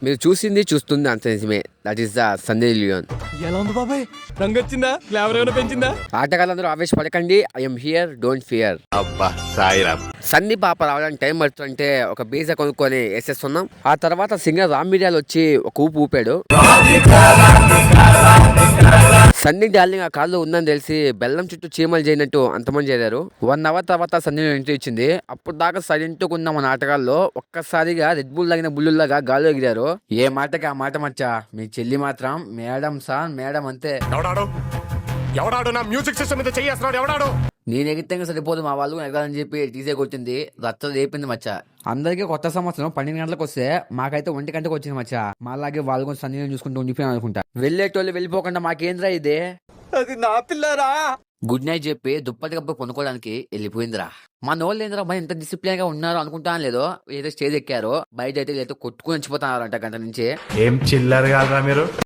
మీరు చూసింది చూస్తుంది అంత నిజమే. That is the Sunny Leone. ఎలా ఉంది బాబాయ్? రంగు వచ్చిందా? ఫ్లేవర్ ఏమైనా పెంచిందా? ఆటగాళ్ళందరూ ఆవేశపడకండి. I'm here, don't fear. అబ్బా సాయిరామ్. సన్నీ పాప రావడానికి టైం పడుతుంటే ఒక బీజా కొనుక్కొని వేసేస్తున్నాం. ఆ తర్వాత సింగర్ రామ్ మిరియాలు వచ్చి ఒక ఊపు ఊపాడు. సన్నీ డార్లింగ్ ఆ కారులో ఉందని తెలిసి బెల్లం చుట్టూ చీమలు చేయనట్టు అంతమంది చేరారు. 1 hour తర్వాత సన్నీ ఎంట్రీ ఇచ్చింది. అప్పుడు దాకా సైలెంట్ ఉన్న మన ఆటగాళ్ళు ఒక్కసారిగా రెడ్ బుల్ లాగిన బుల్లులాగా గాల్లో ఎగిరారు. ఏ మాటకి ఆ మాట మచ్చా. మీ చెల్లి మాత్రం మేడం సార్ మేడం అంతే. ఎవడాడు నా మ్యూజిక్ సిస్టమ్ మీద చెయ్యేస్తున్నాడు? ఎవడాడు? నేను ఎగితే సరిపోదు మా వాళ్ళు ఎగరాలని చెప్పి టీసే కొట్టింది. రచ్చ రేపింది మచ్చ. అందరికీ కొత్త సంవత్సరం 12 గంటలకు వస్తే మాకైతే 1 గంటకు వచ్చింది మచ్చ. మాలాగే వాళ్ళు కూడా సన్నీ చూసుకుంటూ ఉండిపోయాను అనుకుంటా. వెళ్ళేటోళ్ళు వెళ్ళిపోకుండా మాకేంద్రా ఇదే. అది నా పిల్లరా. గుడ్ నైట్ చెప్పి దుప్పటి కప్పు పొనుకోవడానికి వెళ్ళిపోయిందిరా. మన వాళ్ళు ఏంద్రా మరి ఇంత డిసిప్లిన్ గా ఉన్నారు అనుకుంటాను లేదో. ఏదో స్టేజ్ ఎక్కారో బయట అయితే కొట్టుకుని వచ్చిపోతున్నారు అంట గంట నుంచి. ఏం చిల్లర్ కాదురా మీరు.